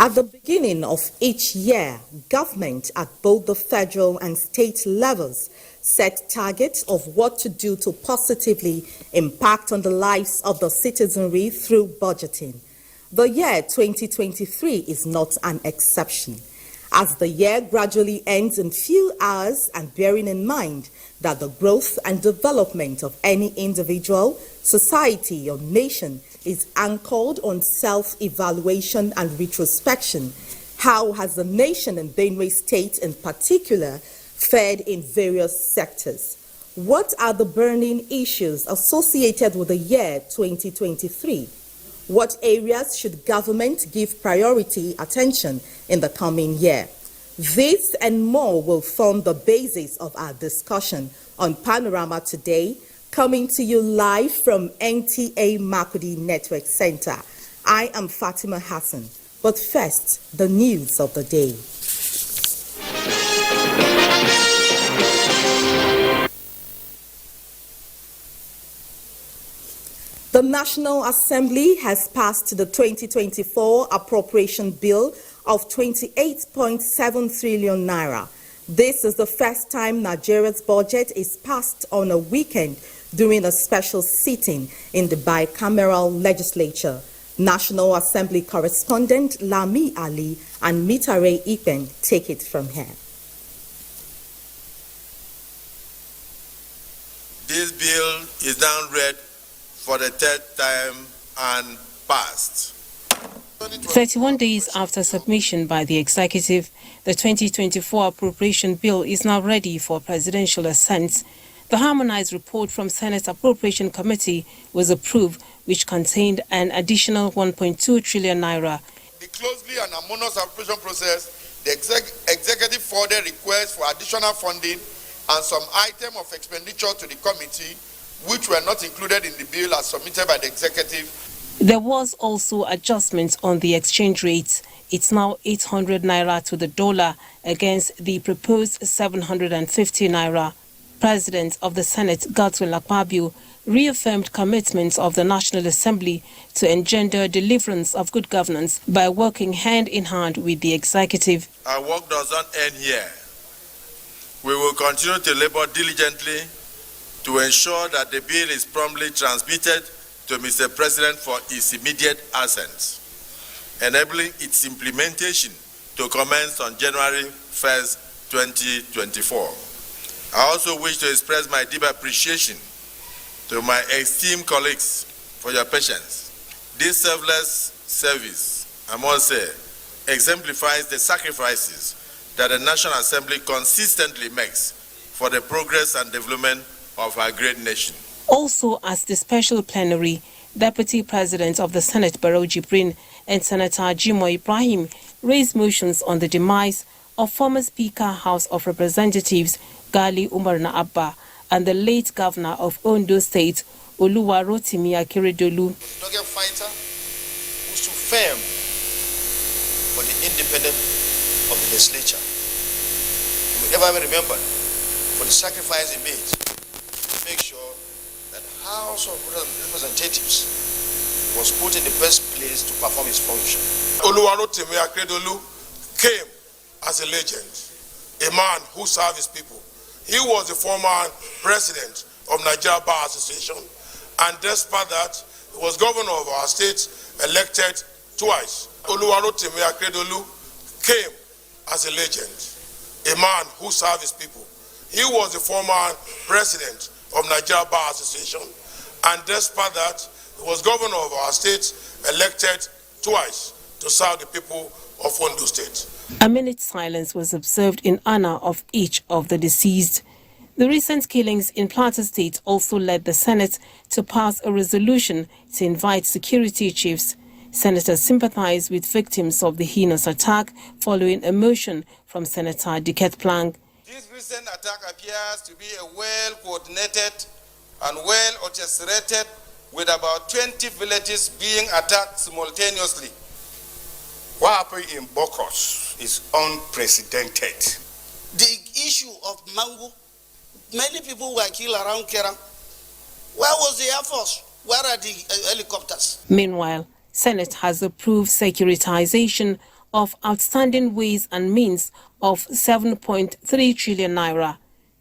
At the beginning of each year, government at both the federal and state levels set targets of what to do to positively impact on the lives of the citizenry through budgeting. The year 2023 is not an exception. As the year gradually ends in few hours, and bearing in mind that the growth and development of any individual, society, or nation is anchored on self-evaluation and retrospection, how has the nation and Benue State in particular fared in various sectors? What are the burning issues associated with the year 2023? What areas should government give priority attention in the coming year? This and more will form the basis of our discussion on Panorama today, coming to you live from NTA Makurdi Network Center. I am Fatima Hassan, but first, the news of the day. The National Assembly has passed the 2024 Appropriation Bill of 28.7 trillion naira. This is the first time Nigeria's budget is passed on a weekend during a special sitting in the bicameral legislature. National Assembly correspondent Lami Ali and Mitare Ipen take it from here. This bill is now read for the third time and passed. 31 days after submission by the executive, the 2024 Appropriation Bill is now ready for presidential assent. The harmonized report from Senate Appropriation Committee was approved, which contained an additional 1.2 trillion naira. The closely and harmonious appropriation process, the executive forwarded requests for additional funding and some item of expenditure to the committee, which were not included in the bill as submitted by the executive. There was also adjustment on the exchange rate. It's now 800 naira to the dollar against the proposed 750 naira. President of the Senate, Godswill Akpabio, reaffirmed commitments of the National Assembly to engender deliverance of good governance by working hand in hand with the executive. Our work does not end here. We will continue to labor diligently to ensure that the bill is promptly transmitted to Mr. President for its immediate assent, enabling its implementation to commence on January 1st, 2024. I also wish to express my deep appreciation to my esteemed colleagues for your patience. This selfless service, I must say, exemplifies the sacrifices that the National Assembly consistently makes for the progress and development of our great nation. Also, as the special plenary, Deputy President of the Senate, Barrow Jibrin, and Senator Jimo Ibrahim raised motions on the demise of former Speaker, House of Representatives, Gali Umar Abba, and the late Governor of Ondo State, Oluwarotimi Akeredolu. Dogged fighter who stood firm for the independence of the legislature. You will ever be remembered for the sacrifice he made to make sure that House of Representatives was put in the best place to perform its function. Oluwarotimi Akeredolu came as a legend, a man who served his people. He was the former president of Nigeria Bar Association, and despite that, he was governor of our state, elected twice. Oluwarotimi Akeredolu came as a legend, a man who served his people. He was the former president of Nigeria Bar Association, and despite that, he was governor of our state, elected twice to serve the people of Ondo State. A minute's silence was observed in honor of each of the deceased. The recent killings in Plateau State also led the Senate to pass a resolution to invite security chiefs. Senators sympathized with victims of the heinous attack following a motion from Senator Diket Plank. This recent attack appears to be a well-coordinated and well-orchestrated, with about 20 villages being attacked simultaneously. What happened in Bokos is unprecedented. The issue of Mango, many people were killed around Kera. Where was the Air Force? Where are the helicopters? Meanwhile, Senate has approved securitization of outstanding ways and means of 7.3 trillion naira.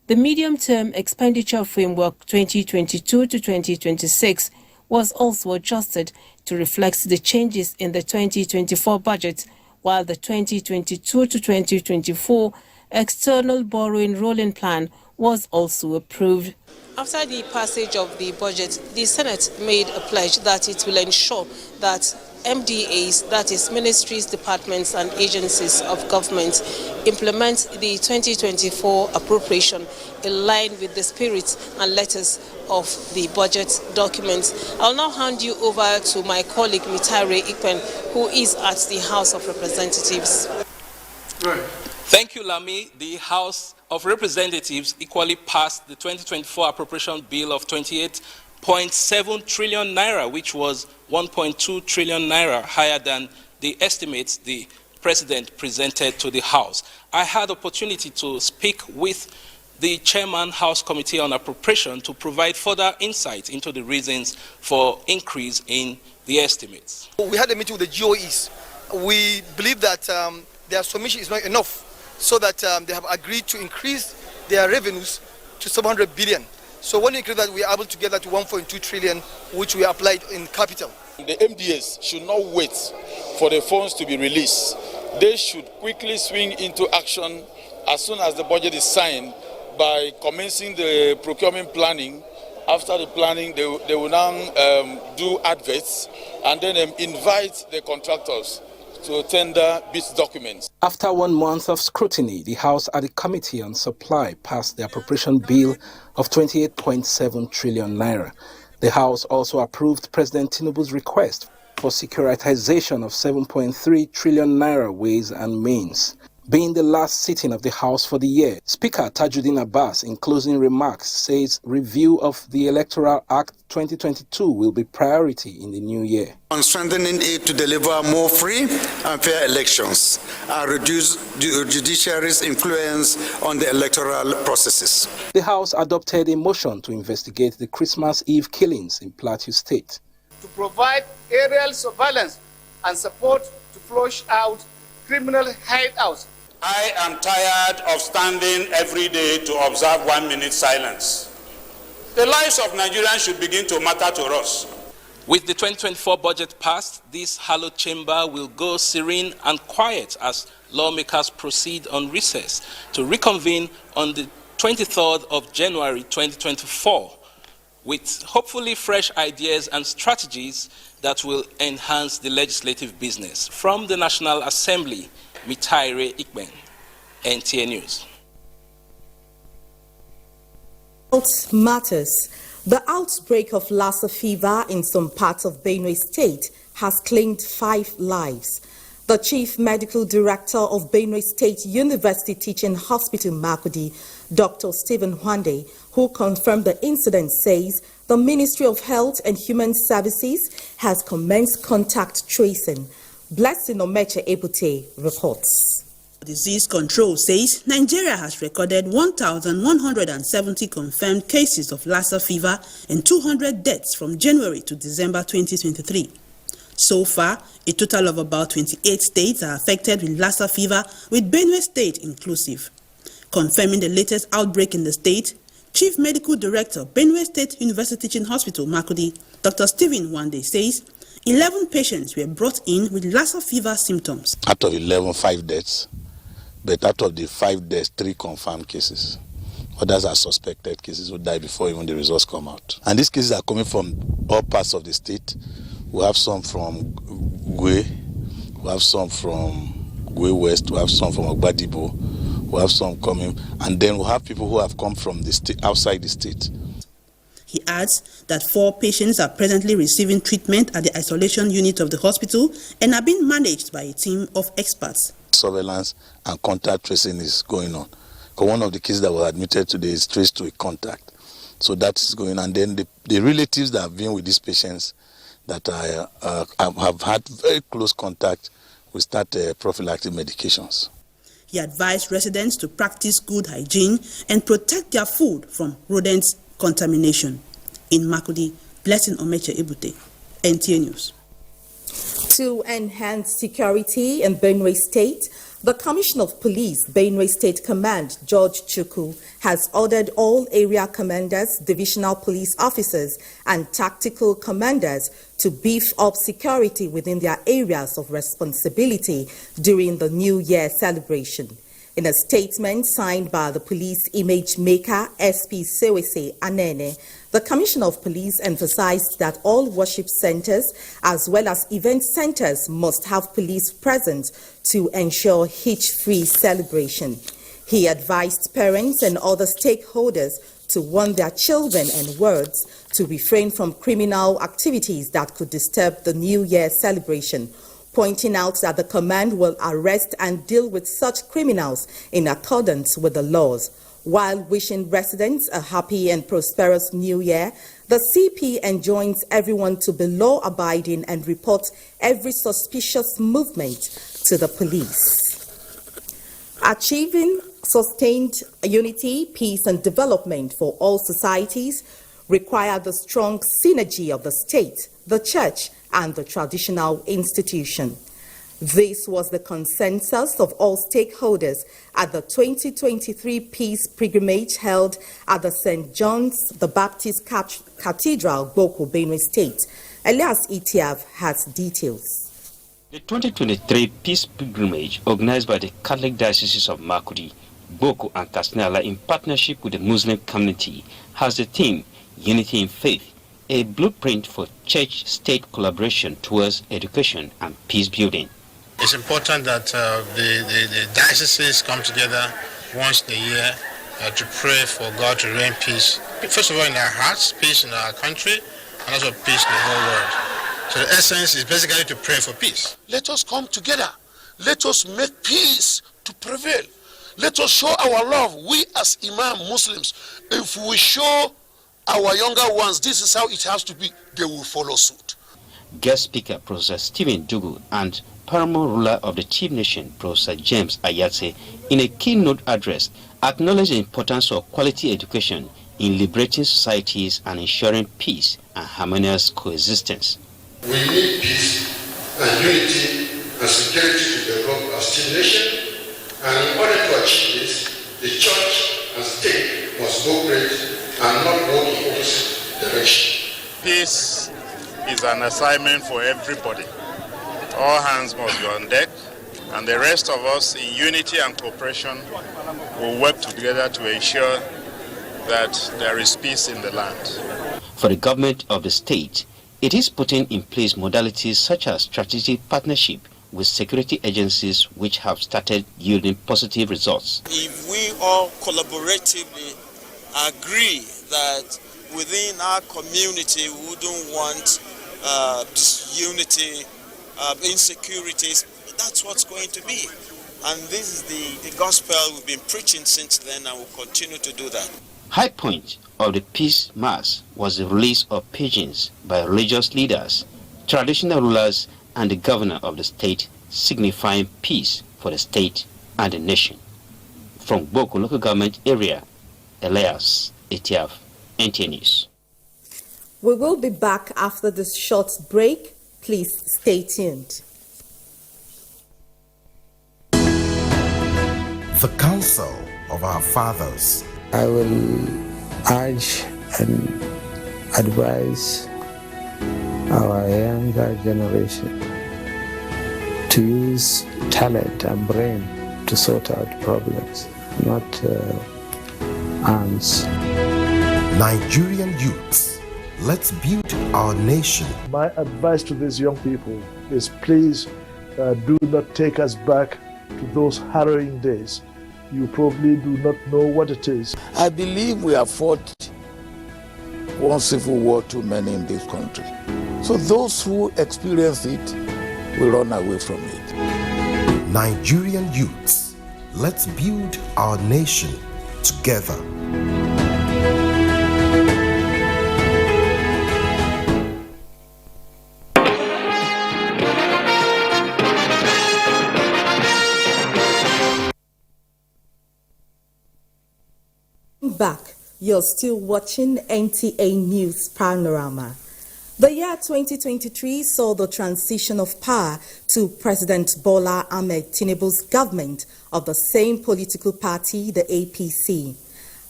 The medium-term expenditure framework 2022 to 2026 was also adjusted to reflect the changes in the 2024 budget, while the 2022 to 2024 external borrowing rolling plan was also approved. After the passage of the budget, the Senate made a pledge that it will ensure that MDAs, that is ministries, departments and agencies of government, implement the 2024 appropriation in line with the spirit and letters of the budget documents. I'll now hand you over to my colleague Mitare Ikpen, who is at the House of Representatives. Thank you, Lami. The House of Representatives equally passed the 2024 appropriation bill of 28.7 trillion naira, which was 1.2 trillion naira higher than the estimates the President presented to the House. I had opportunity to speak with the Chairman House Committee on Appropriation to provide further insight into the reasons for increase in the estimates. We had a meeting with the GOEs. We believe that their submission is not enough, so that they have agreed to increase their revenues to 700 billion. So when we increase that, we are able to get that to 1.2 trillion, which we applied in capital. The MDAs should not wait for the funds to be released. They should quickly swing into action as soon as the budget is signed by commencing the procurement planning. After the planning, they will now do adverts and then invite the contractors to tender bid documents. After 1 month of scrutiny, the House at the Committee on Supply passed the appropriation bill of 28.7 trillion naira. The House also approved President Tinubu's request for securitization of 7.3 trillion naira ways and means. Being the last sitting of the House for the year, Speaker Tajuddin Abbas, in closing remarks, says review of the Electoral Act 2022 will be priority in the new year. On strengthening it to deliver more free and fair elections and reduce the judiciary's influence on the electoral processes. The House adopted a motion to investigate the Christmas Eve killings in Plateau State. To provide aerial surveillance and support to flush out criminal hideouts. I am tired of standing every day to observe 1 minute silence. The lives of Nigerians should begin to matter to us. With the 2024 budget passed, this hallowed chamber will go serene and quiet as lawmakers proceed on recess to reconvene on the 23rd of January 2024 with hopefully fresh ideas and strategies that will enhance the legislative business. From the National Assembly, Mitare Ikben, NTA News. Health matters. The outbreak of Lassa fever in some parts of Benue State has claimed 5 lives. The Chief Medical Director of Benue State University Teaching Hospital, Makurdi, Dr. Stephen Wande, who confirmed the incident, says the Ministry of Health and Human Services has commenced contact tracing. Blessing Omeche Ebute reports. Disease Control says Nigeria has recorded 1,170 confirmed cases of Lassa fever and 200 deaths from January to December 2023. So far, a total of about 28 states are affected with Lassa fever, with Benue State inclusive. Confirming the latest outbreak in the state, Chief Medical Director, Benue State University Teaching Hospital, Makurdi, Dr. Stephen Wande says 11 patients were brought in with Lassa fever symptoms. Out of 11, 5 deaths. But out of the 5 deaths, 3 confirmed cases. Others are suspected cases who die before even the results come out. And these cases are coming from all parts of the state. We have some from Gwe, we have some from Gwe West, we have some from Ogbadibo, we have some coming, and then we have people who have come from the state, outside the state. He adds that 4 patients are presently receiving treatment at the isolation unit of the hospital and are being managed by a team of experts. Surveillance and contact tracing is going on. Because one of the cases that was admitted today is traced to a contact. So that is going on. And then the relatives that have been with these patients that have had very close contact will start prophylactic medications. He advised residents to practice good hygiene and protect their food from rodent contamination. In Makurdi, Blessing Omeche Ebute, NTA News. To enhance security in Benue State, the Commissioner of Police, Benue State Command, George Chukwu, has ordered all area commanders, divisional police officers, and tactical commanders to beef up security within their areas of responsibility during the New Year celebration. In a statement signed by the police image maker, SP Sewese Anene, the Commissioner of Police emphasized that all worship centers as well as event centers must have police present to ensure hitch-free celebration. He advised parents and other stakeholders to warn their children and wards to refrain from criminal activities that could disturb the New Year celebration, pointing out that the command will arrest and deal with such criminals in accordance with the laws. While wishing residents a happy and prosperous New Year, the CP enjoins everyone to be law-abiding and report every suspicious movement to the police. Achieving sustained unity, peace, and development for all societies require the strong synergy of the state, the church, and the traditional institution. This was the consensus of all stakeholders at the 2023 Peace Pilgrimage held at the St. John's the Baptist Cathedral, Boko, Benue State. Elias Itiav has details. The 2023 Peace Pilgrimage, organized by the Catholic Dioceses of Makurdi, Boko, and Kasnala in partnership with the Muslim community, has the theme Unity in Faith, a blueprint for church-state collaboration towards education and peace building. It's important that the dioceses come together once a year to pray for God to reign peace. First of all, in our hearts, peace in our country, and also peace in the whole world. So the essence is basically to pray for peace. Let us come together. Let us make peace to prevail. Let us show our love. We as Imam Muslims, if we show our younger ones this is how it has to be, they will follow suit. Guest speaker, Professor Stephen Dugu, and paramount ruler of the chief nation, Professor James Ayatse, in a keynote address, acknowledged the importance of quality education in liberating societies and ensuring peace and harmonious coexistence. We need peace and unity and security to develop as chief nation, and in order to achieve this, the church and state must cooperate and not work in opposite direction. Peace is an assignment for everybody. All hands must be on deck, and the rest of us in unity and cooperation will work together to ensure that there is peace in the land. For the government of the state, it is putting in place modalities such as strategic partnership with security agencies which have started yielding positive results. If we all collaboratively agree that within our community we wouldn't want disunity, insecurities, that's what's going to be. And this is the gospel we've been preaching since then, and we'll continue to do that. High point of the peace mass was the release of pigeons by religious leaders, traditional rulers, and the governor of the state, signifying peace for the state and the nation. From Boko local government area, Elias Itiav, NTA News. We will be back after this short break. Please stay tuned. The Council of Our Fathers. I will urge and advise our younger generation to use talent and brain to sort out problems, not arms. Nigerian youths, let's build our nation. My advice to these young people is please do not take us back to those harrowing days. You probably do not know what it is. I believe we have fought one civil war too many in this country. So those who experience it will run away from it. Nigerian youths, let's build our nation together. Back, you're still watching NTA News Panorama. The year 2023 saw the transition of power to President Bola Ahmed Tinubu's government of the same political party, the APC.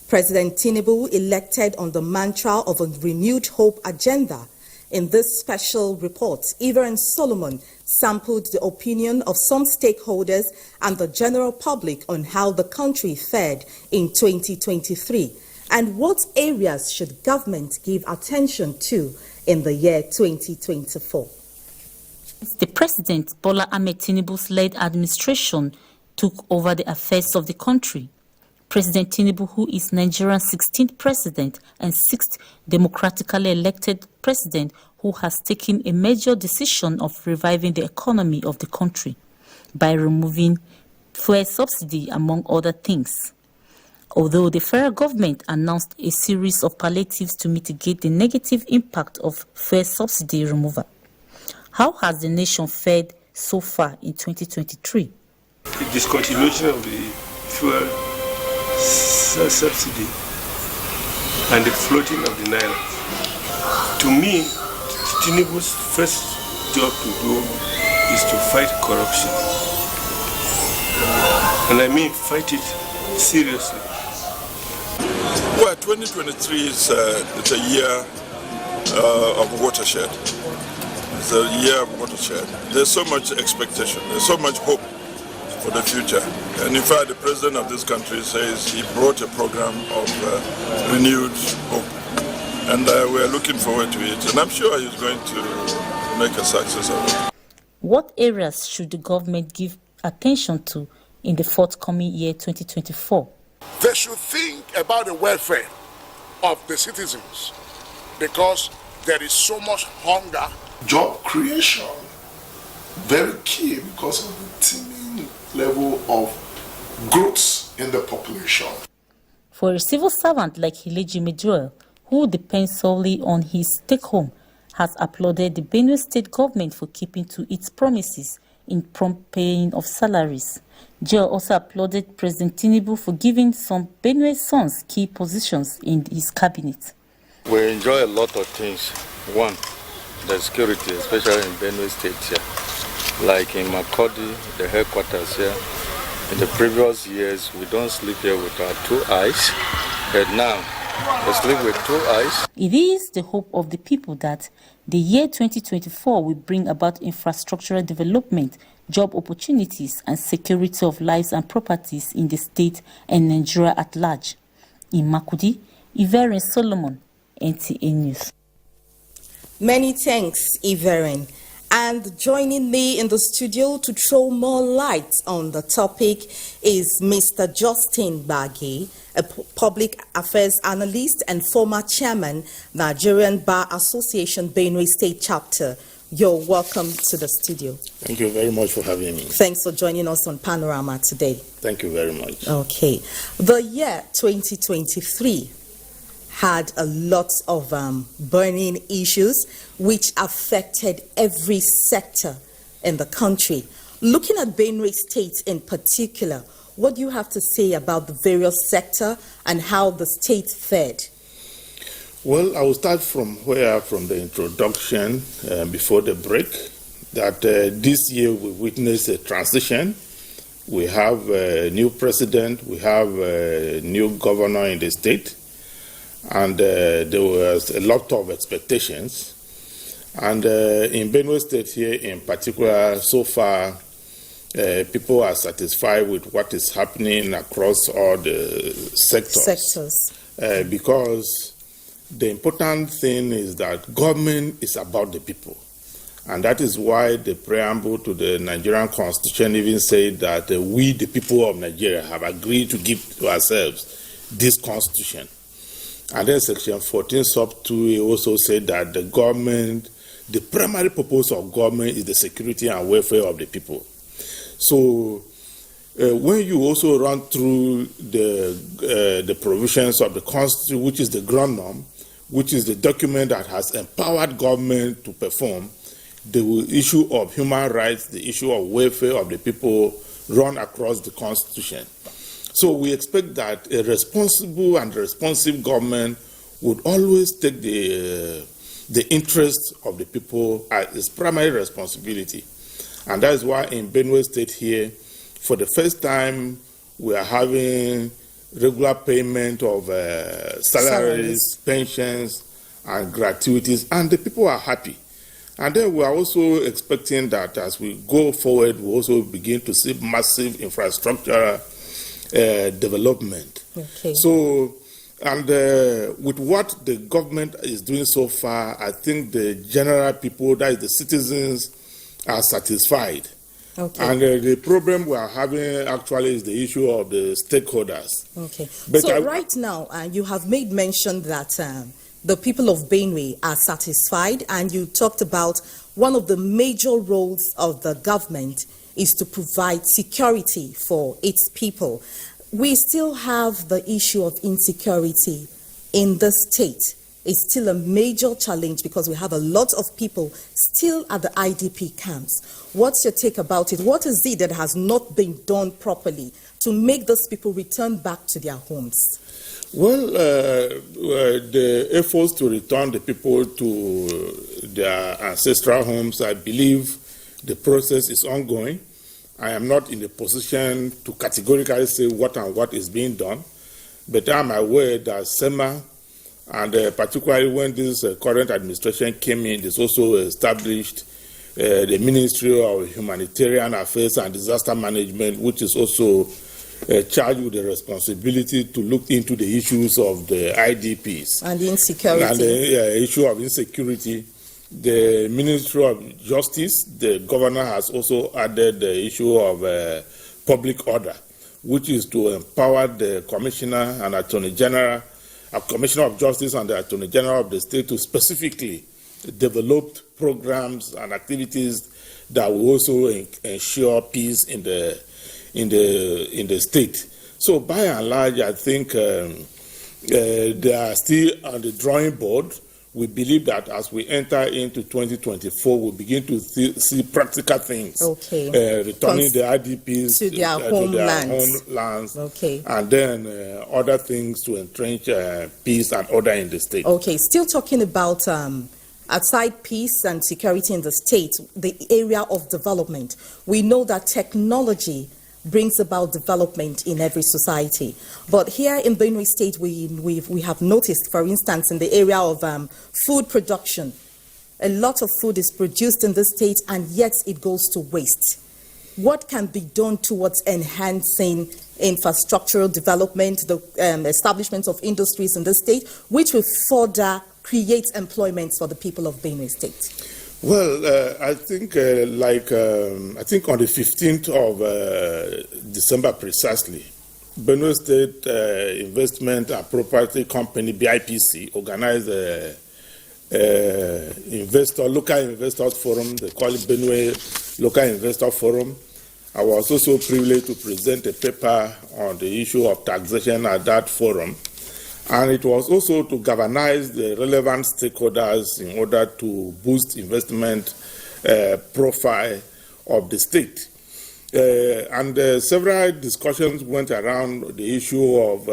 President Tinubu elected on the mantra of a renewed hope agenda. In this special report, Everin Solomon sampled the opinion of some stakeholders and the general public on how the country fared in 2023 and what areas should government give attention to in the year 2024. The President Bola Ahmed Tinubu's led administration took over the affairs of the country. President Tinubu, who is Nigeria's 16th president and 6th democratically elected president, who has taken a major decision of reviving the economy of the country by removing fuel subsidy, among other things. Although the federal government announced a series of palliatives to mitigate the negative impact of fuel subsidy removal. How has the nation fared so far in 2023? The discontinuation of the fuel subsidy and the floating of the naira. To me, Tinubu's first job to do is to fight corruption. And I mean fight it seriously. Well, 2023 is it's a year of watershed. It's a year of watershed. There's so much expectation. There's so much hope for the future. And in fact, the president of this country says he brought a program of renewed hope. And we're looking forward to it. And I'm sure he's going to make a success of it. What areas should the government give attention to in the forthcoming year 2024? They should think about the welfare of the citizens because there is so much hunger. Job creation, very key because of the teeming level of growth in the population. For a civil servant like Hileji Meduel, who depends solely on his take-home, has applauded the Benue State government for keeping to its promises in prompt paying of salaries. Joel also applauded President Tinubu for giving some Benue sons key positions in his cabinet. We enjoy a lot of things. One, the security, especially in Benue State here. Like in Makurdi, the headquarters here. In the previous years, we don't sleep here with our two eyes. But now, we sleep with two eyes. It is the hope of the people that the year 2024 will bring about infrastructural development, job opportunities, and security of lives and properties in the state and Nigeria at large. In Makurdi, Everin Solomon, NTA News. Many thanks, Everin. And joining me in the studio to throw more light on the topic is Mr. Justin Bagi, a public affairs analyst and former chairman, Nigerian Bar Association Benue State Chapter. You're welcome to the studio. Thank you very much for having me. Thanks for joining us on Panorama today. Thank you very much. Okay. The year 2023 had a lot of burning issues which affected every sector in the country. Looking at Benue State in particular, what do you have to say about the various sectors and how the state fared? Well, I will start from the introduction before the break, that this year we witnessed a transition. We have a new president, we have a new governor in the state, and there was a lot of expectations. And in Benue State here in particular, so far, people are satisfied with what is happening across all the sectors. Because the important thing is that government is about the people. And that is why the preamble to the Nigerian Constitution even said that we, the people of Nigeria, have agreed to give to ourselves this Constitution. And then Section 14 sub 2 also said that the government, the primary purpose of government is the security and welfare of the people. So when you also run through the provisions of the Constitution, which is the ground norm, which is the document that has empowered government to perform, the issue of human rights, the issue of welfare of the people run across the Constitution. So we expect that a responsible and responsive government would always take the the interests of the people as his primary responsibility. And that is why in Benue State here, for the first time, we are having regular payment of salaries, pensions, and gratuities, and the people are happy. And then we are also expecting that as we go forward, we also begin to see massive infrastructure development. Okay. So, and with what the government is doing so far, I think the general people, that is the citizens, are satisfied. Okay. And the problem we are having actually is the issue of the stakeholders. Okay. But so right now, you have made mention that the people of Benue are satisfied, and you talked about one of the major roles of the government is to provide security for its people. We still have the issue of insecurity in the state. It's still a major challenge because we have a lot of people still at the IDP camps. What's your take about it? What is it that has not been done properly to make those people return back to their homes? Well, the efforts to return the people to their ancestral homes, I believe the process is ongoing. I am not in a position to categorically say what and what is being done, but I'm aware that SEMA, and particularly when this current administration came in, it's also established the Ministry of Humanitarian Affairs and Disaster Management, which is also charged with the responsibility to look into the issues of the IDPs. And the insecurity. And the issue of insecurity. The Ministry of Justice, the governor has also added the issue of public order, which is to empower the Commissioner and Attorney General, Commissioner of Justice and the Attorney General of the state to specifically develop programs and activities that will also ensure peace in the state. So by and large, I think they are still on the drawing board. We believe that as we enter into 2024, we'll begin to see practical things. Okay. Returning the IDPs to their homelands. Okay. And then other things to entrench peace and order in the state. Okay. Still talking about outside peace and security in the state, the area of development. We know that technology brings about development in every society. But here in Benue State, we have noticed, for instance, in the area of food production, a lot of food is produced in the state and yet it goes to waste. What can be done towards enhancing infrastructural development, the establishment of industries in the state, which will further create employment for the people of Benue State? Well, I think on the 15th of December precisely, Benue State Investment and Property Company, BIPC, organized local investors forum. They call it Benue Local Investor Forum. I was also privileged to present a paper on the issue of taxation at that forum. And it was also to galvanize the relevant stakeholders in order to boost investment profile of the state. And several discussions went around the issue of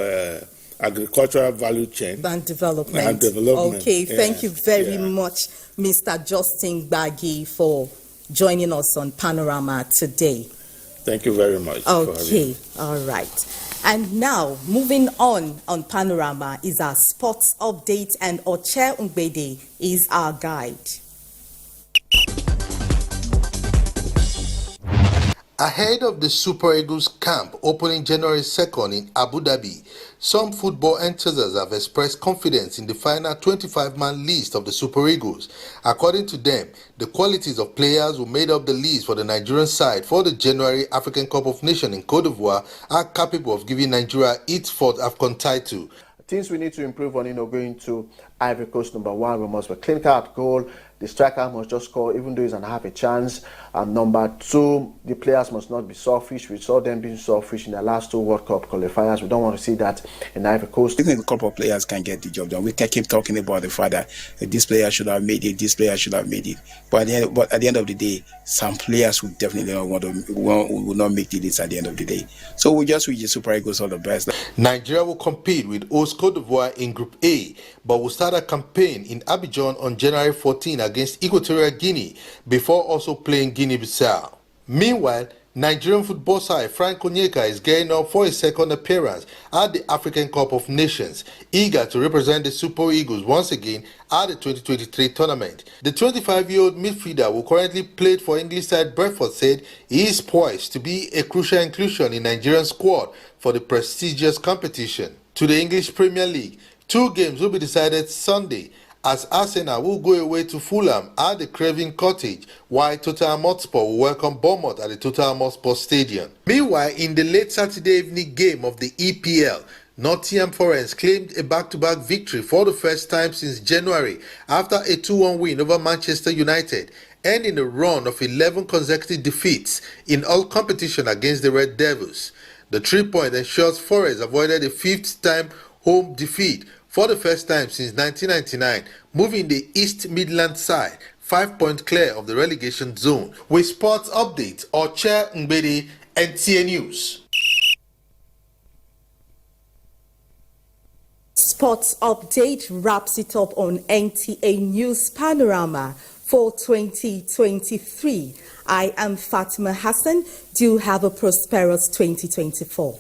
agricultural value chain. And development. Okay, thank you very much, Mr. Justin Gbagi, for joining us on Panorama today. Thank you very much. Okay, all right. And now, moving on Panorama is our sports update, and Oche Ungbede is our guide. Ahead of the Super Eagles camp opening January 2nd in Abu Dhabi, some football enthusiasts have expressed confidence in the final 25-man list of the Super Eagles. According to them, the qualities of players who made up the list for the Nigerian side for the January African Cup of Nations in Cote d'Ivoire are capable of giving Nigeria its fourth AFCON title. Things we need to improve on, going to Ivory Coast, number one, we must be clinical at goal. The striker must just score, even though he's going to have a chance. Number two, the players must not be selfish. We saw them being selfish in the last 2 World Cup qualifiers. We don't want to see that in Ivory Coast. I think a couple of players can get the job done. We can keep talking about the fact that this player should have made it, this player should have made it. But at the end of the day, some players will definitely will not make the list at the end of the day. So we just wish the Super Eagles all the best. Nigeria will compete with host Cote d'Ivoire in Group A, but will start a campaign in Abidjan on January 14 against Equatorial Guinea before also playing Guinea-Bissau. Meanwhile, Nigerian football side Frank Onyeka is gearing up for his second appearance at the African Cup of Nations, eager to represent the Super Eagles once again at the 2023 tournament. The 25-year-old midfielder, who currently played for English side Brentford, said he is poised to be a crucial inclusion in Nigerian squad for the prestigious competition. To the English Premier League, 2 games will be decided Sunday, as Arsenal will go away to Fulham at the Craven Cottage, while Tottenham Hotspur will welcome Bournemouth at the Tottenham Hotspur Stadium. Meanwhile, in the late Saturday evening game of the EPL, Nottingham Forest claimed a back-to-back victory for the first time since January after a 2-1 win over Manchester United, ending a run of 11 consecutive defeats in all competition against the Red Devils. The 3-point ensures Forest avoided a 5th-time home defeat for the first time since 1999, moving the East Midlands side 5 points clear of the relegation zone. With sports update, Oche Ngbede, NTA News. Sports update wraps it up on NTA News Panorama for 2023. I am Fatima Hassan. Do have a prosperous 2024.